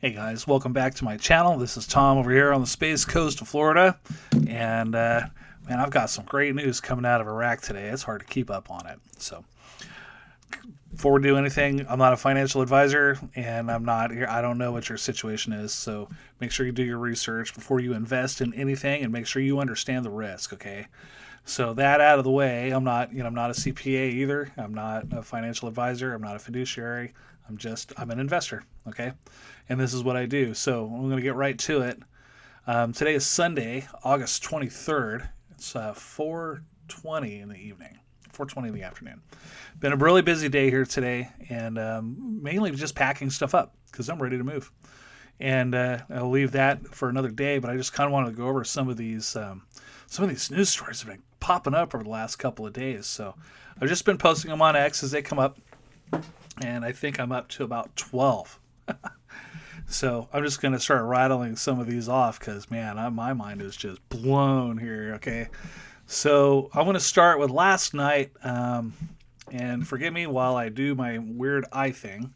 Hey guys, welcome back to my channel. This is Tom over here on the Space Coast of Florida. And man, I've got some great news coming out of Iraq today. It's hard to keep up on it. So before we do anything, I'm not a financial advisor and I'm not here. I don't know what your situation is. So make sure you do your research before you invest in anything and make sure you understand the risk, okay? So that out of the way, I'm not a CPA either. I'm not a financial advisor. I'm not a fiduciary. I'm an investor, okay? And this is what I do. So I'm going to get right to it. Today is Sunday, August 23rd. It's 4:20 in the evening, 4:20 in the afternoon. Been a really busy day here today, and mainly just packing stuff up because I'm ready to move. And I'll leave that for another day. But I just kind of wanted to go over some of these news stories that have been popping up over the last couple of days. So I've just been posting them on X as they come up, and I think I'm up to about 12. So I'm just going to start rattling some of these off because, man, my mind is just blown here, okay? So I want to start with last night, and forgive me while I do my weird eye thing.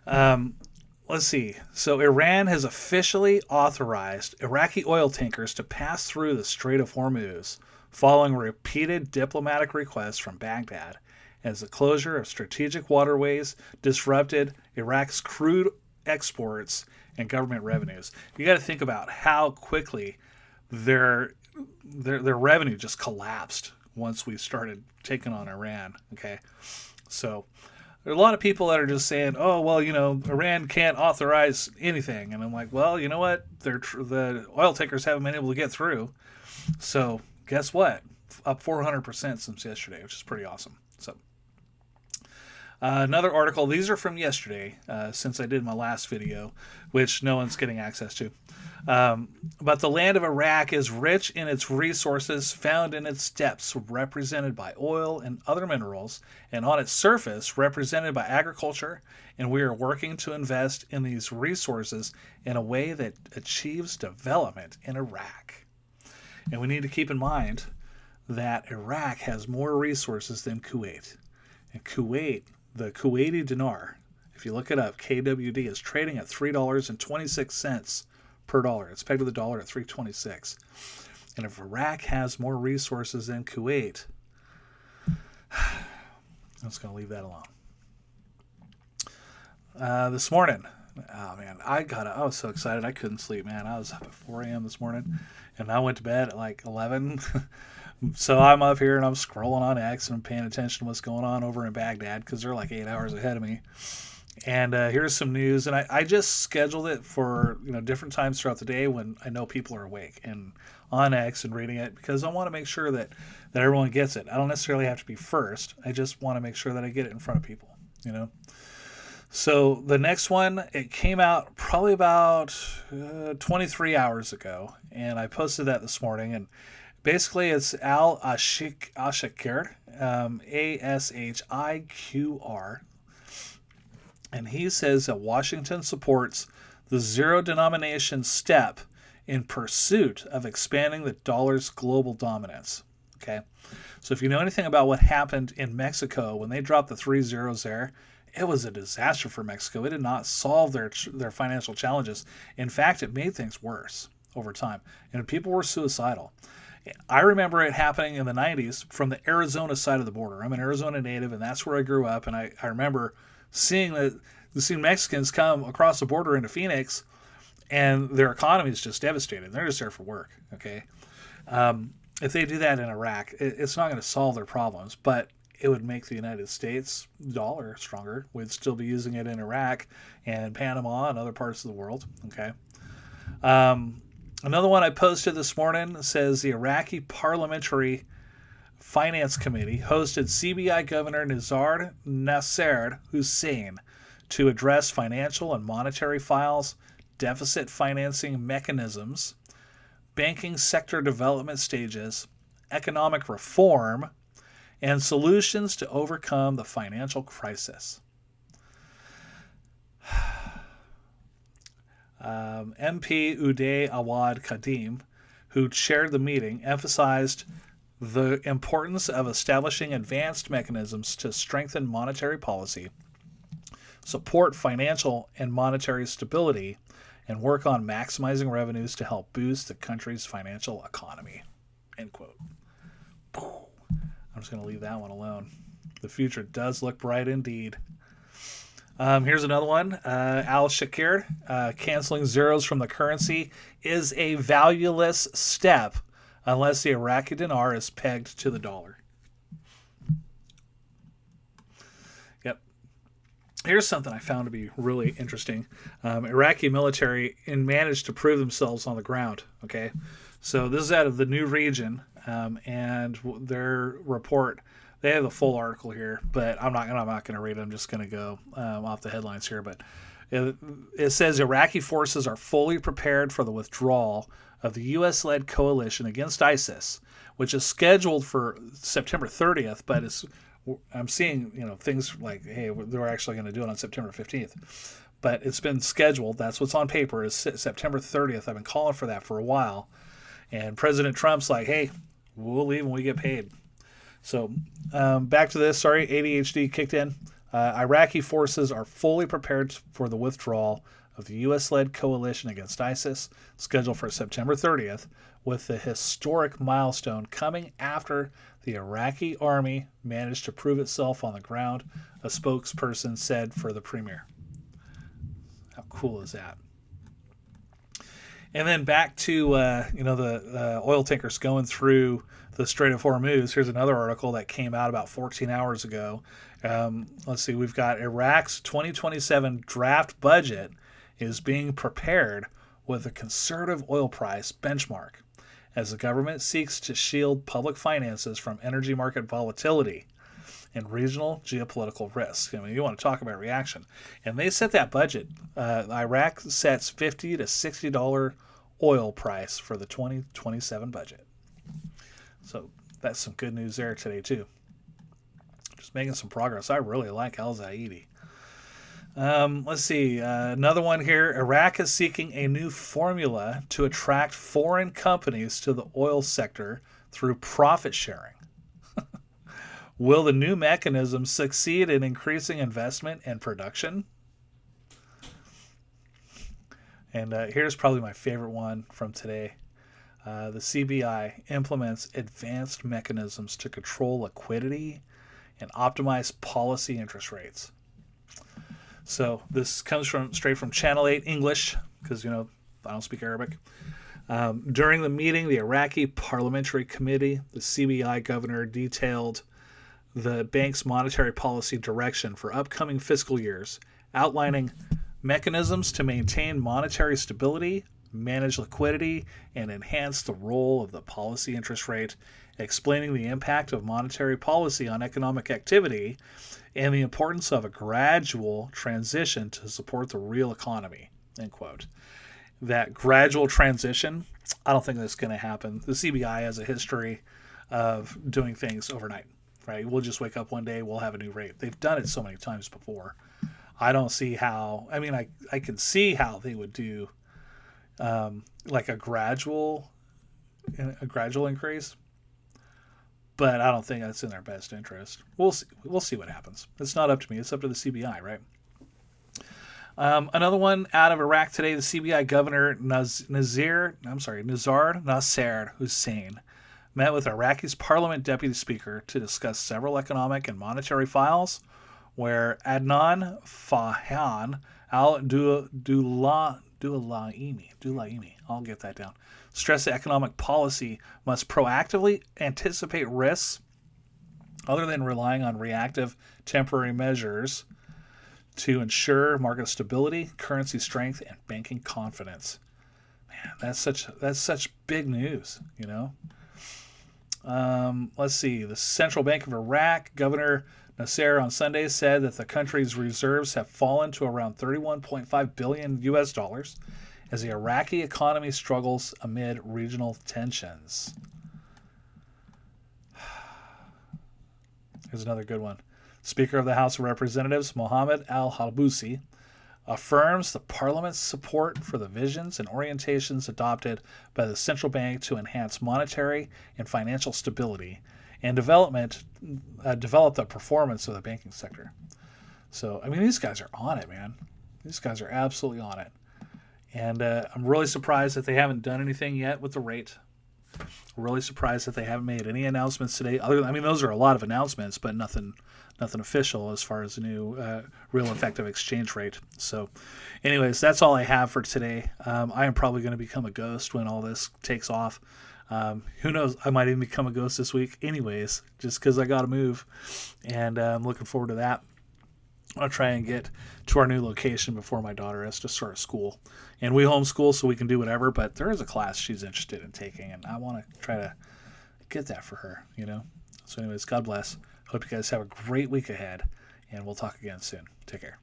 Let's see. So Iran has officially authorized Iraqi oil tankers to pass through the Strait of Hormuz following repeated diplomatic requests from Baghdad as the closure of strategic waterways disrupted Iraq's crude exports and government revenues. You got to think about how quickly their revenue just collapsed once we started taking on Iran. Okay, so there are a lot of people that are just saying, "Oh, well, Iran can't authorize anything," and I'm like, "Well, you know what? The oil tankers haven't been able to get through." So guess what? Up 400% since yesterday, which is pretty awesome. So. Another article, these are from yesterday, since I did my last video, which no one's getting access to. But the land of Iraq is rich in its resources found in its depths, represented by oil and other minerals, and on its surface, represented by agriculture, and we are working to invest in these resources in a way that achieves development in Iraq. And we need to keep in mind that Iraq has more resources than Kuwait. And Kuwait, the Kuwaiti dinar, if you look it up, KWD is trading at $3.26 per dollar. It's pegged to the dollar at 3.26. And if Iraq has more resources than Kuwait, I'm just going to leave that alone. This morning, oh man, I was so excited I couldn't sleep, man. I was up at 4 a.m. this morning, and I went to bed at like 11. So I'm up here and I'm scrolling on X and I'm paying attention to what's going on over in Baghdad because they're like 8 hours ahead of me. And here's some news, and I just scheduled it for different times throughout the day when I know people are awake and on X and reading it because I want to make sure that everyone gets it. I don't necessarily have to be first. I just want to make sure that I get it in front of people. So the next one, it came out probably about 23 hours ago, and I posted that this morning. And basically, it's Ashikr, Ashiqr, and he says that Washington supports the zero denomination step in pursuit of expanding the dollar's global dominance. Okay, so if you know anything about what happened in Mexico when they dropped the 3 zeros there, it was a disaster for Mexico. It did not solve their financial challenges. In fact, it made things worse over time, and people were suicidal. I remember it happening in the 90s from the Arizona side of the border. I'm an Arizona native, and that's where I grew up. And I remember seeing Mexicans come across the border into Phoenix, and their economy is just devastated. They're just there for work, okay? If they do that in Iraq, it's not going to solve their problems, but it would make the United States dollar stronger. We'd still be using it in Iraq and Panama and other parts of the world, okay? Another one I posted this morning says the Iraqi Parliamentary Finance Committee hosted CBI Governor Nizar Nasser Hussain to address financial and monetary files, deficit financing mechanisms, banking sector development stages, economic reform, and solutions to overcome the financial crisis. MP Uday Awad Kadim, who chaired the meeting, emphasized the importance of establishing advanced mechanisms to strengthen monetary policy support financial and monetary stability, and work on maximizing revenues to help boost the country's financial economy. End quote. I'm just going to leave that one alone. The future does look bright indeed. Here's another one. Al Shakir, canceling zeros from the currency is a valueless step unless the Iraqi dinar is pegged to the dollar. Yep. Here's something I found to be really interesting. Iraqi military managed to prove themselves on the ground. Okay, so this is out of the New Region, and their report. They have the full article here, but I'm not going to read it. I'm just going to go off the headlines here. But it says Iraqi forces are fully prepared for the withdrawal of the U.S.-led coalition against ISIS, which is scheduled for September 30th. But I'm seeing things like, hey, they're actually going to do it on September 15th. But it's been scheduled. That's what's on paper is September 30th. I've been calling for that for a while. And President Trump's like, hey, we'll leave when we get paid. So back to this. Sorry, ADHD kicked in. Iraqi forces are fully prepared for the withdrawal of the U.S.-led coalition against ISIS, scheduled for September 30th, with the historic milestone coming after the Iraqi army managed to prove itself on the ground, a spokesperson said for the premier. How cool is that? And then back to the oil tankers going through the Strait of Hormuz. Here's another article that came out about 14 hours ago. Let's see. We've got Iraq's 2027 draft budget is being prepared with a conservative oil price benchmark as the government seeks to shield public finances from energy market volatility and regional geopolitical risk. I mean, you want to talk about reaction. And they set that budget. Iraq sets $50 to $60 oil price for the 2027 budget. So that's some good news there today, too. Just making some progress. I really like al-Zaidi. Let's see. Another one here. Iraq is seeking a new formula to attract foreign companies to the oil sector through profit sharing. Will the new mechanism succeed in increasing investment and production? And here's probably my favorite one from today. The CBI implements advanced mechanisms to control liquidity and optimize policy interest rates. So this comes straight from Channel 8 English, because, I don't speak Arabic. During the meeting, the Iraqi Parliamentary Committee, the CBI governor detailed the bank's monetary policy direction for upcoming fiscal years, outlining mechanisms to maintain monetary stability, manage liquidity, and enhance the role of the policy interest rate, explaining the impact of monetary policy on economic activity and the importance of a gradual transition to support the real economy, end quote. That gradual transition, I don't think that's going to happen. The CBI has a history of doing things overnight, right? We'll just wake up one day, we'll have a new rate. They've done it so many times before. I don't see how, I can see how they would do like a gradual increase, but I don't think that's in their best interest. We'll see what happens. It's not up to me. It's up to the CBI, right? Another one out of Iraq today, the CBI governor Nazar Nasser Hussein met with Iraqi's parliament deputy speaker to discuss several economic and monetary files, where Adnan Fahan al-Dulaimi, I'll get that down, stressed that economic policy must proactively anticipate risks other than relying on reactive temporary measures to ensure market stability, currency strength, and banking confidence. Man, that's such big news, Let's see. The Central Bank of Iraq, Governor Nasser on Sunday said that the country's reserves have fallen to around $31.5 billion US dollars as the Iraqi economy struggles amid regional tensions. Here's another good one. Speaker of the House of Representatives, Mohammed al-Halbousi, affirms the Parliament's support for the visions and orientations adopted by the central bank to enhance monetary and financial stability and develop the performance of the banking sector. So, I mean, these guys are on it, man. These guys are absolutely on it. And I'm really surprised that they haven't done anything yet with the rate. Really surprised that they haven't made any announcements today. I mean, those are a lot of announcements, but nothing official as far as the new real effective exchange rate. So, anyways, that's all I have for today. I am probably going to become a ghost when all this takes off. Who knows? I might even become a ghost this week, anyways, just because I got to move, and I'm looking forward to that. I'll try and get to our new location before my daughter has to start school. And we homeschool, so we can do whatever, but there is a class she's interested in taking, and I want to try to get that for her, you know? So anyways, God bless. Hope you guys have a great week ahead, and we'll talk again soon. Take care.